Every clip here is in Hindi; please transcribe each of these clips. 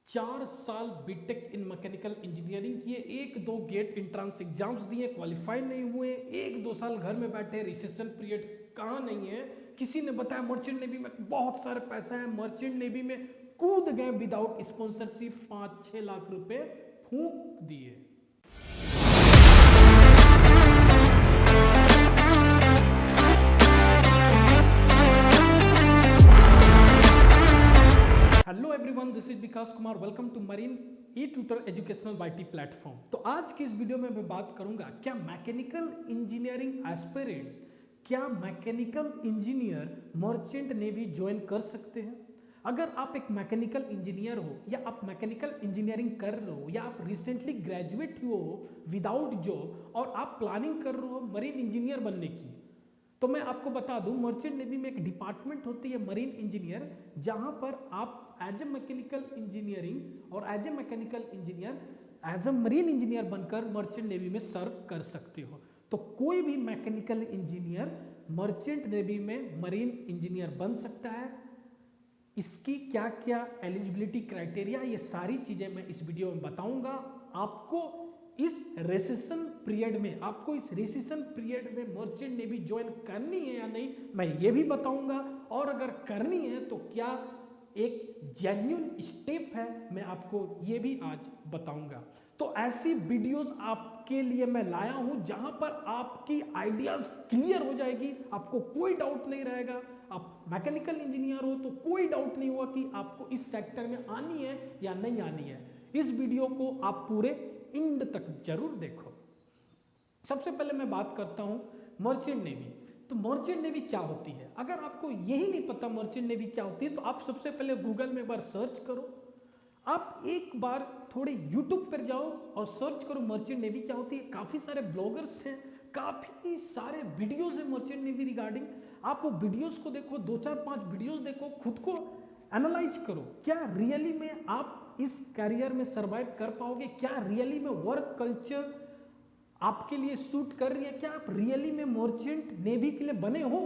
4 साल बीटेक इन मैकेनिकल इंजीनियरिंग किए, 1-2 गेट एंट्रेंस एग्जाम्स दिए, क्वालिफाई नहीं हुए, 1-2 साल घर में बैठे, रिसेशन पीरियड कहाँ नहीं है। किसी ने बताया मर्चेंट नेवी में बहुत सारे पैसा है, मर्चेंट नेवी में कूद गए विदाउट स्पॉन्सरशिप, 5-6 लाख रुपए फूंक दिए। Hello everyone, this is Vikas Kumar, welcome to marine e tutor educational YT platform. तो आज की इस वीडियो में मैं बात करूंगा क्या मैकेनिकल इंजीनियरिंग एस्पिरेंट्स, क्या mechanical engineer merchant navy join कर सकते हैं। अगर आप एक मैकेनिकल इंजीनियर हो या आप मैकेनिकल इंजीनियरिंग कर रहे हो या आप रिसेंटली ग्रेजुएट हो विदाउट जॉब और आप प्लानिंग कर रहे हो मरीन इंजीनियर बनने की, तो मैं आपको बता दूं मर्चेंट नेवी में एक डिपार्टमेंट होती है मरीन इंजीनियर, जहां पर आप एज ए मैकेनिकल इंजीनियरिंग और as a mechanical engineer as a marine engineer बनकर मर्चेंट नेवी में सर्व कर सकते हो। तो कोई भी मैकेनिकल इंजीनियर मर्चेंट नेवी में मरीन इंजीनियर बन सकता है। इसकी क्या क्या एलिजिबिलिटी क्राइटेरिया, ये सारी चीजें मैं इस वीडियो में बताऊंगा। आपको इस रिसेशन पीरियड में मर्चेंट नेवी ज्वाइन करनी है या नहीं, मैं ये भी बताऊंगा। और अगर करनी है तो क्या एक जेन्युइन स्टेप है, मैं आपको ये भी आज बताऊंगा। तो ऐसी वीडियोस आपके लिए मैं लाया हूं जहां पर आपकी आइडियाज क्लियर हो जाएगी, आपको कोई डाउट नहीं रहेगा। आप मैकेनिकल इंजीनियर हो तो कोई डाउट नहीं हुआ कि आपको इस सेक्टर में आनी है या नहीं आनी है। इस वीडियो को आप पूरे एंड तक जरूर देखो। सबसे पहले मैं बात करता हूं मर्चेंट नेवी। तो मर्चेंट नेवी क्या होती है? अगर आपको यही नहीं पता मर्चेंट नेवी क्या होती है तो आप सबसे पहले गूगल में एक बार सर्च करो। आप एक बार थोड़े यूट्यूब पर जाओ और सर्च करो मर्चेंट नेवी क्या होती है। काफी सारे ब्लॉगर्स हैं, काफी सारे वीडियोस हैं मर्चेंट नेवी रिगार्डिंग। आप वो वीडियोस को देखो, 2-4-5 वीडियोस देखो, खुद को एनालाइज करो। क्या रियली में आप इस करियर में सरवाइव कर पाओगे? क्या रियली में वर्क कल्चर आपके लिए सूट कर रही है? क्या आप रियली में मर्चेंट नेवी के लिए बने हो?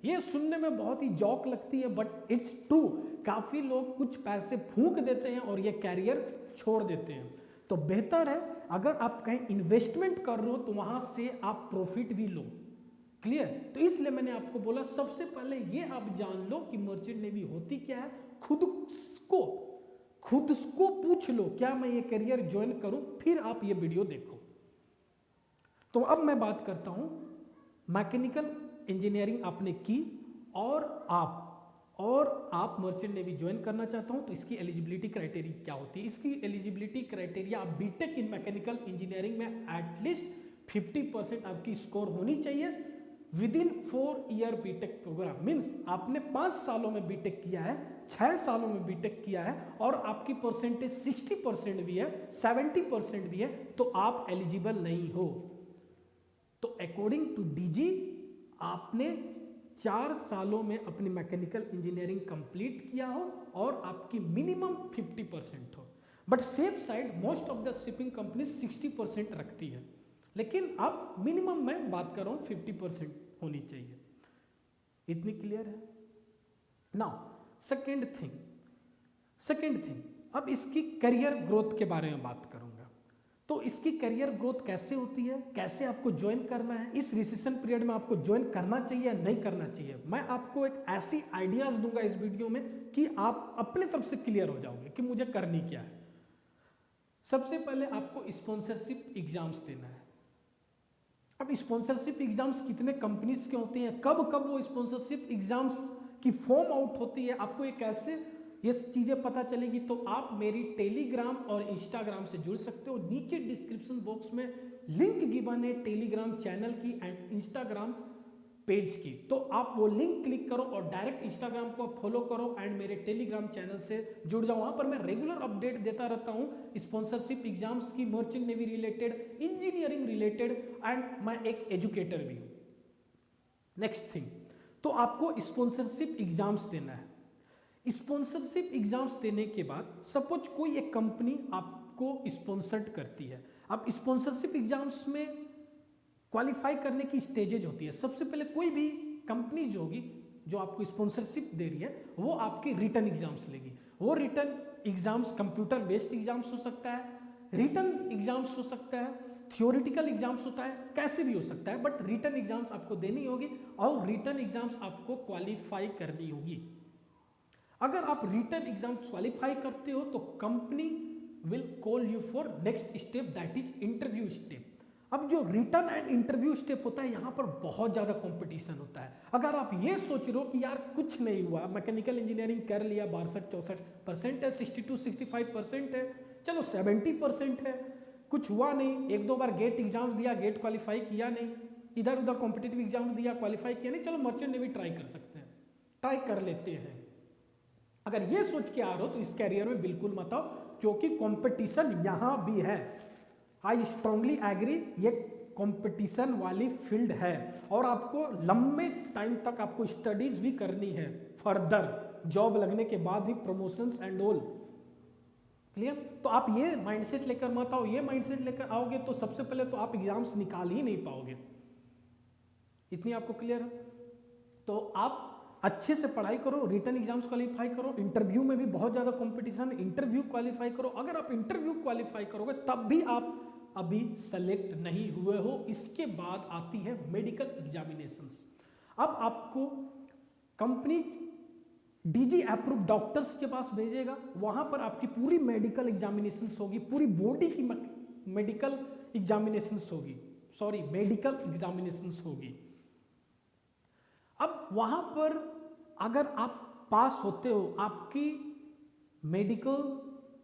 ये सुनने में बहुत ही जॉक लगती है बट इट्स ट्रू। काफी लोग कुछ पैसे फूंक देते हैं और ये कैरियर छोड़ देते हैं। तो बेहतर है अगर आप कहीं इन्वेस्टमेंट कर रहे हो तो वहां से आप प्रॉफिट भी लो। क्लियर? तो इसलिए मैंने आपको बोला सबसे पहले ये आप जान लो कि मर्चेंट नेवी होती क्या है। खुद को पूछ लो क्या मैं ये करियर ज्वाइन करूं, फिर आप ये वीडियो देखो। तो अब मैं बात करता हूं मैकेनिकल इंजीनियरिंग आपने की और आप मर्चेंट नेवी ज्वाइन करना चाहता हूं तो इसकी एलिजिबिलिटी क्राइटेरिया क्या होती है। इसकी एलिजिबिलिटी क्राइटेरिया, आप बीटेक इन मैकेनिकल इंजीनियरिंग में एटलीस्ट 50% आपकी स्कोर होनी चाहिए within 4 year BTech programme. Means आपने 5 सालों में बीटेक किया है, 6 सालों में बीटेक किया है और आपकी परसेंटेज 60% भी है, 70% भी है, तो आप एलिजिबल नहीं हो। तो अकॉर्डिंग टू डीजी आपने 4 सालों में अपनी मैकेनिकल इंजीनियरिंग कंप्लीट किया हो और आपकी मिनिमम 50% हो। But safe side most of the shipping company 60% रखती है, लेकिन अब मिनिमम मैं बात कर रहा हूं 50% होनी चाहिए। इतनी क्लियर है? नाउ सेकेंड थिंग, अब इसकी करियर ग्रोथ के बारे में बात करूंगा। तो इसकी करियर ग्रोथ कैसे होती है, कैसे आपको ज्वाइन करना है, इस रिसेशन पीरियड में आपको ज्वाइन करना चाहिए या नहीं करना चाहिए, मैं आपको एक ऐसी आइडियाज दूंगा इस वीडियो में कि आप अपने तरफ से क्लियर हो जाओगे कि मुझे करनी क्या है। सबसे पहले आपको स्पॉन्सरशिप एग्जाम्स देना है। अब स्पॉन्सरशिप एग्जाम्स कितने कंपनीज के होते हैं, कब कब वो स्पॉन्सरशिप एग्जाम्स की फॉर्म आउट होती है, आपको ये कैसे ये चीजें पता चलेगी, तो आप मेरी टेलीग्राम और इंस्टाग्राम से जुड़ सकते हो। नीचे डिस्क्रिप्शन बॉक्स में लिंक गिवन है टेलीग्राम चैनल की एंड इंस्टाग्राम पेज की, तो आप वो लिंक क्लिक करो और डायरेक्ट इंस्टाग्राम को फॉलो करो एंड मेरे टेलीग्राम चैनल से जुड़ जाओ। वहां पर मैं रेगुलर अपडेट देता रहता हूं स्पॉन्सरशिप एग्जाम्स की, merchant navy related, engineering related, and मैं एक एजुकेटर भी हूं। नेक्स्ट थिंग, तो आपको स्पॉन्सरशिप एग्जाम्स देना है। स्पॉन्सरशिप एग्जाम्स देने के बाद सपोज कोई एक कंपनी आपको स्पॉन्सर्ड करती है। अब स्पॉन्सरशिप एग्जाम्स में क्वालिफाई करने की स्टेजेज होती है। सबसे पहले कोई भी कंपनी जो होगी जो आपको स्पॉन्सरशिप दे रही है वो आपके रिटर्न एग्जाम्स लेगी। वो return exams computer based exams हो सकता है, रिटन एग्जाम्स हो सकता है, थियोरिटिकल एग्जाम्स होता है, कैसे भी हो सकता है, बट रिटन एग्जाम्स आपको देनी होगी और रिटन एग्जाम्स आपको क्वालिफाई करनी होगी। अगर आप रिटन एग्जाम्स क्वालिफाई करते हो तो company will call you for next step, that is interview step. अब जो रिटन एंड इंटरव्यू स्टेप होता है यहाँ पर बहुत ज़्यादा कंपटीशन होता है। अगर आप ये सोच रहे हो कि यार कुछ नहीं हुआ, मैकेनिकल इंजीनियरिंग कर लिया, 62-64% है, 62-65% है, चलो 70% है, कुछ हुआ नहीं, एक दो बार गेट एग्जाम दिया, गेट क्वालिफाई किया नहीं, इधर उधर कॉम्पिटिटिव एग्जाम दिया, क्वालिफाई किया नहीं, चलो मर्चेंट नेवी ट्राई कर सकते हैं, ट्राई कर लेते हैं। अगर ये सोच के आ रहे हो तो इस कैरियर में बिल्कुल मत आओ, क्योंकि कंपटीशन यहां भी है। आई स्ट्रांगली एग्री, ये कंपटीशन वाली फील्ड है और आपको लंबे टाइम तक आपको स्टडीज भी करनी है, फर्दर जॉब लगने के बाद भी प्रमोशंस एंड ऑल। क्लियर? तो आप ये माइंडसेट लेकर मत आओ, ये माइंडसेट लेकर आओगे तो सबसे पहले तो आप एग्जाम्स निकाल ही नहीं पाओगे। इतनी आपको क्लियर है? तो आप अच्छे से पढ़ाई करो, रिटन एग्जाम्स क्वालिफाई करो, इंटरव्यू में भी बहुत ज़्यादा कंपटीशन, इंटरव्यू क्वालिफाई करो। अगर आप इंटरव्यू क्वालिफाई करोगे तब भी आप अभी सेलेक्ट नहीं हुए हो। इसके बाद आती है मेडिकल एग्जामिनेशंस। अब आपको कंपनी डीजी अप्रूव डॉक्टर्स के पास भेजेगा, वहां पर आपकी पूरी मेडिकल एग्जामिनेशंस होगी, पूरी बॉडी की मेडिकल एग्जामिनेशंस होगी, सॉरी मेडिकल एग्जामिनेशंस होगी। अब वहां पर अगर आप पास होते हो, आपकी मेडिकल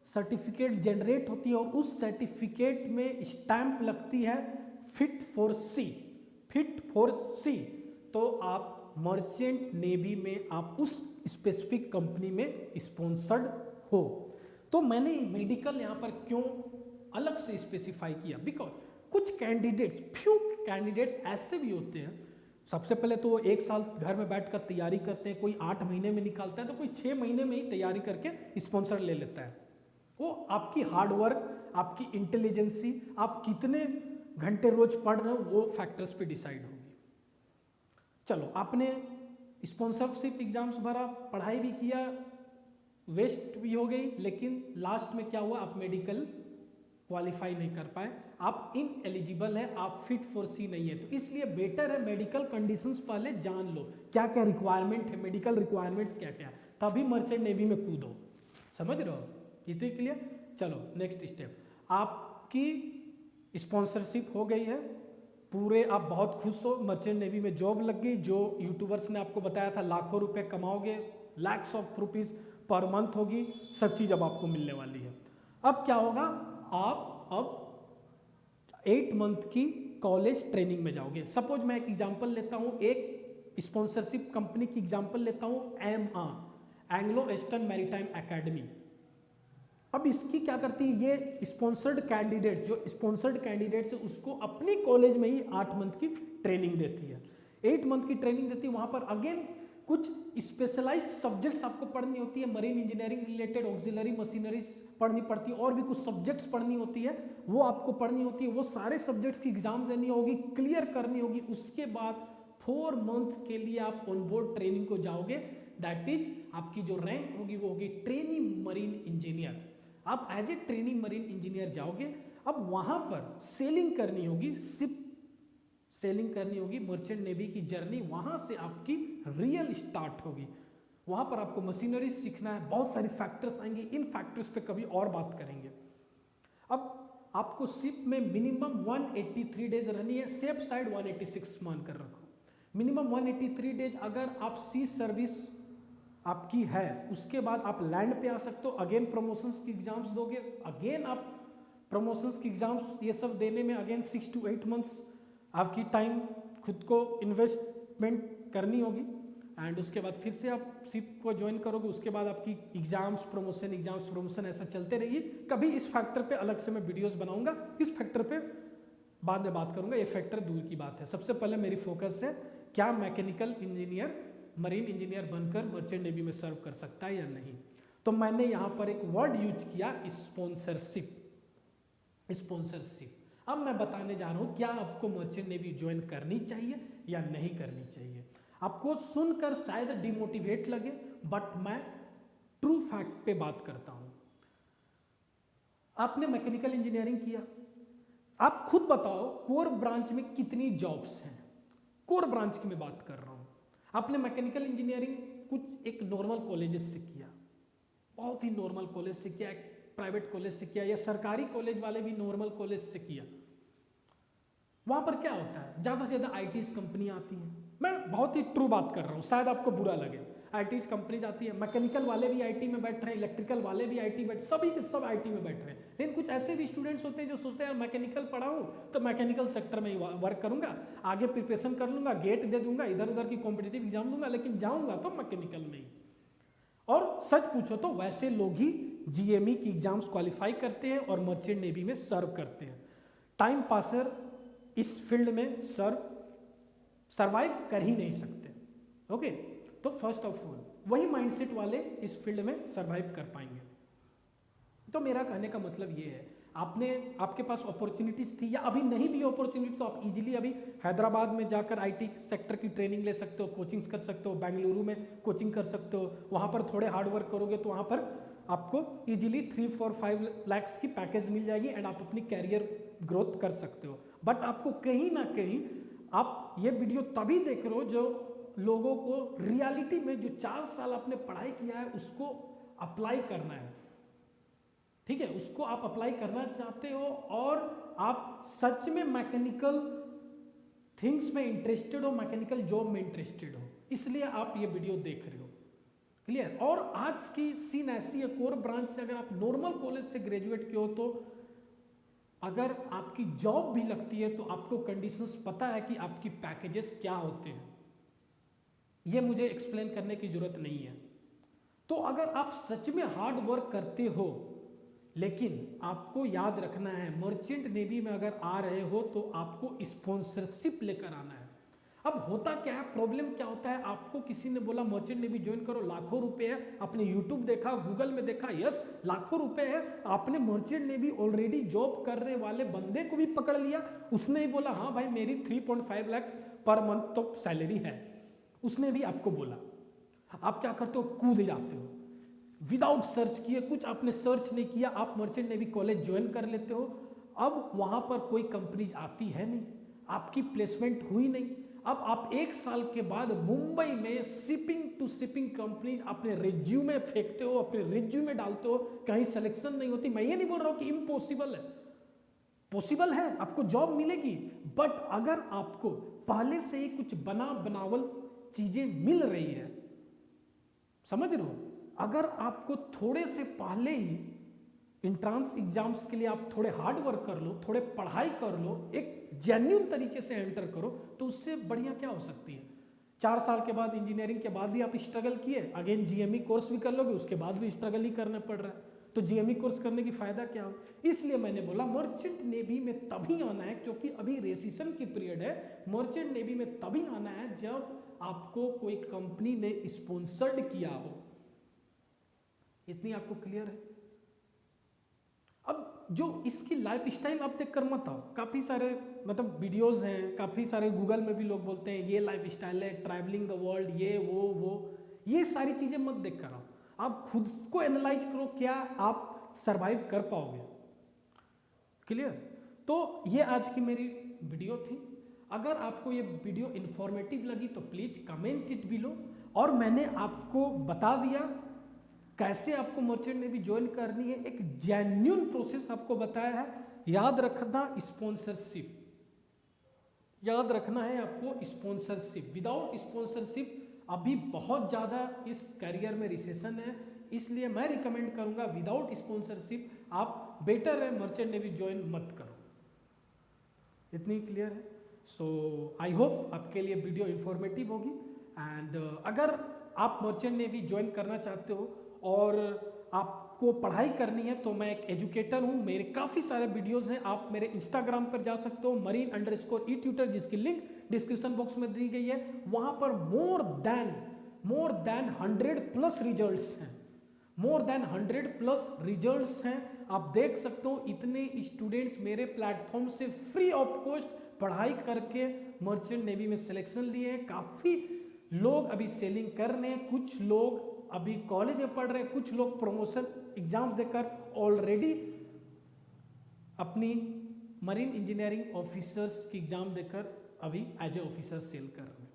सर्टिफिकेट जनरेट होती है और उस सर्टिफिकेट में स्टैंप लगती है fit for sea, fit for sea, तो आप मर्चेंट नेवी में आप उस स्पेसिफिक कंपनी में स्पॉन्सर्ड हो। तो मैंने मेडिकल यहाँ पर क्यों अलग से स्पेसिफाई किया, बिकॉज कुछ कैंडिडेट्स, फ्यू कैंडिडेट्स ऐसे भी होते हैं, सबसे पहले तो 1 साल घर में बैठकर तैयारी करते हैं, कोई 8 महीने में निकालता है, तो कोई 6 महीने में ही तैयारी करके स्पॉन्सर ले लेता है। वो आपकी हार्डवर्क, आपकी इंटेलिजेंसी, आप कितने घंटे रोज पढ़ रहे हो, वो फैक्टर्स पे डिसाइड होगी। चलो, आपने स्पॉन्सरशिप एग्जाम्स भरा, पढ़ाई भी किया, वेस्ट भी हो गई, लेकिन लास्ट में क्या हुआ, आप मेडिकल क्वालिफाई नहीं कर पाए, आप इन एलिजिबल है, आप फिट फॉर सी नहीं है। तो इसलिए बेटर है मेडिकल कंडीशंस पहले जान लो, क्या क्या रिक्वायरमेंट है, मेडिकल रिक्वायरमेंट्स क्या क्या, तभी मर्चेंट नेवी में कूदो। समझ रहे हो? इतने क्लियर? चलो नेक्स्ट स्टेप, आपकी स्पॉन्सरशिप हो गई है पूरे, आप बहुत खुश हो, मर्चेंट नेवी में जॉब लग गई, जो यूट्यूबर्स ने आपको बताया था लाखों रुपए कमाओगे, lakhs of rupees per month होगी, सब चीज अब आपको मिलने वाली है। अब क्या होगा, आप अब 8 मंथ की कॉलेज ट्रेनिंग में जाओगे। सपोज मैं एक एग्जांपल लेता हूं, एक स्पॉन्सरशिप कंपनी की एग्जांपल लेता हूं, एंग्लो ईस्टर्न मैरीटाइम एकेडमी। अब इसकी क्या करती है, ये स्पॉन्सर्ड कैंडिडेट्स, जो स्पॉन्सर्ड कैंडिडेट्स है उसको अपनी कॉलेज में ही 8 मंथ की ट्रेनिंग देती है, 8 मंथ की ट्रेनिंग देती है। वहां पर अगेन कुछ स्पेशलाइज्ड सब्जेक्ट्स आपको पढ़नी होती है, marine engineering related auxiliary machineries पढ़नी पड़ती है, और भी कुछ सब्जेक्ट्स पढ़नी होती है, वो आपको पढ़नी होती है। वो सारे सब्जेक्ट्स की एग्जाम देनी होगी, क्लियर करनी होगी। उसके बाद 4 मंथ के लिए आप ऑन बोर्ड ट्रेनिंग को जाओगे, दैट इज आपकी जो रैंक होगी वो होगी ट्रेनी मरीन इंजीनियर। आप as a trainee marine engineer जाओगे। अब वहां पर सेलिंग करनी होगी, शिप सेलिंग करनी होगी, मर्चेंट नेवी की जर्नी वहां से आपकी रियल स्टार्ट होगी। वहां पर आपको मशीनरी सीखना है, बहुत सारी फैक्टर्स आएंगे, इन फैक्टर्स पे कभी और बात करेंगे। अब आपको शिप में मिनिमम 183 डेज रहनी है, सेफ साइड 186 मान कर रखो, मिनिमम 183 डेज। अगर आप सी सर्विस आपकी है, उसके बाद आप लैंड पे आ सकते हो, अगेन प्रमोशंस की एग्जाम्स दोगे, अगेन आप प्रमोशंस की एग्जाम्स ये सब देने में अगेन 6 to 8 मंथ्स आपकी टाइम खुद को इन्वेस्टमेंट करनी होगी, एंड उसके बाद फिर से आप शिप को ज्वाइन करोगे। उसके बाद आपकी एग्जाम्स प्रमोशन ऐसा चलते रहिए। कभी इस फैक्टर पे अलग से मैं वीडियोस बनाऊंगा, इस फैक्टर पे बाद में बात करूंगा, ये फैक्टर दूर की बात है। सबसे पहले मेरी फोकस है क्या मैकेनिकल इंजीनियर मरीन इंजीनियर बनकर मर्चेंट नेवी में सर्व कर सकता है या नहीं। तो मैंने यहाँ पर एक वर्ड यूज किया, स्पॉन्सरशिप। अब मैं बताने जा रहा हूँ क्या आपको मर्चेंट नेवी ज्वाइन करनी चाहिए या नहीं करनी चाहिए। आपको सुनकर शायद डिमोटिवेट लगे, बट मैं ट्रू फैक्ट पे बात करता हूँ। आपने मैकेनिकल इंजीनियरिंग किया, आप खुद बताओ कोर ब्रांच में कितनी जॉब्स हैं। कोर ब्रांच की मैं बात कर रहा हूँ। आपने मैकेनिकल इंजीनियरिंग कुछ एक नॉर्मल कॉलेजेस से किया, बहुत ही नॉर्मल कॉलेज से किया, प्राइवेट कॉलेज से किया, या सरकारी कॉलेज वाले भी नॉर्मल कॉलेज से किया। वहां पर क्या होता है, ज़्यादा से ज़्यादा आईटीज कंपनी आती हैं। मैं बहुत ही ट्रू बात कर रहा हूँ, शायद आपको बुरा लगे। आईटीज कंपनी आती है, मैकेनिकल वाले भी आईटी में बैठ रहे हैं, इलेक्ट्रिकल वाले भी आईटी बैठ, सभी के सब आईटी में बैठ रहे हैं। लेकिन कुछ ऐसे भी स्टूडेंट्स होते हैं जो सोचते हैं यार मैकेनिकल पढ़ाऊँ तो मैकेनिकल सेक्टर में ही वर्क करूंगा, आगे प्रिपरेशन कर लूंगा, गेट दे दूंगा, इधर उधर की कॉम्पिटेटिव एग्जाम दूंगा, लेकिन जाऊंगा तो मैकेनिकल में ही। और सच पूछो तो वैसे लोग ही जीएमई की एग्जाम्स क्वालिफाई करते हैं और मर्चेंट नेवी में सर्व करते हैं। टाइम पासर इस फील्ड में सर्वाइव कर ही नहीं सकते। ओके, तो फर्स्ट ऑफ ऑल वही माइंडसेट वाले इस फील्ड में सर्वाइव कर पाएंगे। तो मेरा कहने का मतलब ये है, आपके पास अपॉर्चुनिटीज थी या अभी नहीं भी अपॉर्चुनिटी, तो आप इजीली अभी हैदराबाद में जाकर आईटी सेक्टर की ट्रेनिंग ले सकते हो, कोचिंग्स कर सकते हो, बेंगलुरु में कोचिंग कर सकते हो। वहाँ पर थोड़े हार्ड वर्क करोगे तो वहाँ पर आपको इजीली 3, 4, 5 लाख की पैकेज मिल जाएगी एंड आप अपनी कैरियर ग्रोथ कर सकते हो। बट आपको कहीं ना कहीं, आप ये वीडियो तभी देख रहे हो जो लोगों को रियलिटी में जो 4 साल आपने पढ़ाई किया है उसको अप्लाई करना है। ठीक है, उसको आप अप्लाई करना चाहते हो और आप सच में मैकेनिकल थिंग्स में इंटरेस्टेड हो, मैकेनिकल जॉब में इंटरेस्टेड हो, इसलिए आप ये वीडियो देख रहे हो। क्लियर। और आज की सीन ऐसी है, कोर ब्रांच से अगर आप नॉर्मल कॉलेज से ग्रेजुएट किए हो तो अगर आपकी जॉब भी लगती है तो आपको कंडीशंस पता है कि आपकी पैकेजेस क्या होते हैं, ये मुझे एक्सप्लेन करने की जरूरत नहीं है। तो अगर आप सच में हार्ड वर्क करते हो, लेकिन आपको याद रखना है मर्चेंट नेवी में अगर आ रहे हो तो आपको स्पॉन्सरशिप लेकर आना है। अब होता क्या है, प्रॉब्लम क्या होता है, आपको किसी ने बोला मर्चेंट नेवी ज्वाइन करो, लाखों रुपए है, आपने यूट्यूब देखा, गूगल में देखा, यस लाखों रुपए है, आपने मर्चेंट नेवी ऑलरेडी जॉब कर रहे वाले बंदे को भी पकड़ लिया, उसने ही बोला हाँ भाई मेरी 3.5 लाख पर मंथ तो सैलरी है, उसने भी आपको बोला, आप क्या करते हो, कूद जाते हो विदाउट सर्च किए, कुछ आपने सर्च नहीं किया, आप मर्चेंट नेवी कॉलेज ज्वाइन कर लेते हो। अब वहां पर कोई कंपनीज आती है नहीं, आपकी प्लेसमेंट हुई नहीं। अब आप 1 साल के बाद मुंबई में शिपिंग टू शिपिंग कंपनीज अपने रिज्यूमे फेंकते हो, अपने रिज्यूमे डालते हो, कहीं सिलेक्शन नहीं होती। मैं ये नहीं बोल रहा हूं कि इम्पॉसिबल है, पॉसिबल है, आपको जॉब मिलेगी, बट अगर आपको पहले से ही कुछ बनावल चीजें मिल रही है, समझ रहे हो, अगर आपको थोड़े से पहले ही इंट्रांस एग्जाम्स के लिए आप थोड़े हार्ड वर्क कर लो, थोड़े पढ़ाई कर लो, एक जेन्युइन तरीके से एंटर करो, तो उससे बढ़िया क्या हो सकती है। 4 साल के बाद इंजीनियरिंग के बाद भी आप स्ट्रगल किए, अगेन जीएमई कोर्स भी कर लोगे, उसके बाद भी स्ट्रगल ही करना पड़ रहा है, तो जीएमई कोर्स करने की फायदा क्या हो। इसलिए मैंने बोला मर्चेंट नेवी में तभी आना है, क्योंकि अभी रेसिशन की पीरियड है, मर्चेंट नेवी में तभी आना है जब आपको कोई कंपनी ने स्पॉन्सर्ड किया हो। इतनी आपको क्लियर है। अब जो इसकी लाइफ स्टाइल आप देख कर मत आओ, काफ़ी सारे मतलब वीडियोस हैं, काफ़ी सारे गूगल में भी लोग बोलते हैं ये लाइफ स्टाइल है, ट्रैवलिंग द वर्ल्ड, ये वो ये सारी चीज़ें मत देख कर आओ, आप खुद को एनालाइज करो, क्या आप सरवाइव कर पाओगे। क्लियर। तो ये आज की मेरी वीडियो थी। अगर आपको ये वीडियो इन्फॉर्मेटिव लगी तो प्लीज़ कमेंट इट बिलो, और मैंने आपको बता दिया कैसे आपको मर्चेंट नेवी ज्वाइन करनी है, एक जेन्युइन प्रोसेस आपको बताया है। याद रखना स्पॉन्सरशिप, याद रखना है आपको स्पॉन्सरशिप, विदाउट स्पॉन्सरशिप अभी बहुत ज़्यादा इस करियर में रिसेशन है, इसलिए मैं रिकमेंड करूंगा विदाउट स्पॉन्सरशिप आप बेटर है मर्चेंट नेवी ज्वाइन मत करो। इतनी क्लियर है। सो आई होप आपके लिए वीडियो इन्फॉर्मेटिव होगी, एंड अगर आप मर्चेंट नेवी ज्वाइन करना चाहते हो और आपको पढ़ाई करनी है तो मैं एक एजुकेटर हूँ, मेरे काफ़ी सारे वीडियोस हैं, आप मेरे इंस्टाग्राम पर जा सकते हो marine_e-tutor, जिसकी लिंक डिस्क्रिप्शन बॉक्स में दी गई है। वहाँ पर मोर देन 100+ रिजल्ट्स हैं, मोर देन 100+ रिजल्ट्स हैं। आप देख सकते हो इतने स्टूडेंट्स मेरे प्लेटफॉर्म से फ्री ऑफ कॉस्ट पढ़ाई करके मर्चेंट नेवी में सिलेक्शन लिए हैं। काफ़ी लोग अभी सेलिंग कर रहे हैं, कुछ लोग अभी कॉलेज में पढ़ रहे हैं, कुछ लोग प्रमोशन एग्जाम देकर ऑलरेडी अपनी मरीन इंजीनियरिंग ऑफिसर्स की एग्ज़ाम देकर अभी एज ए ऑफिसर सेल कर रहे हैं।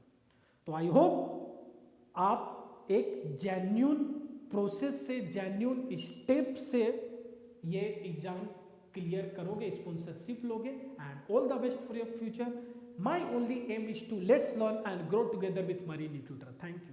तो आई होप आप एक जेन्यून प्रोसेस से, जेन्यून स्टेप से ये एग्ज़ाम क्लियर करोगे, स्पॉन्सरशिप लोगे, and all the best for your future. My only aim is to let's learn and grow together with Marine E-Tutor. Thank you.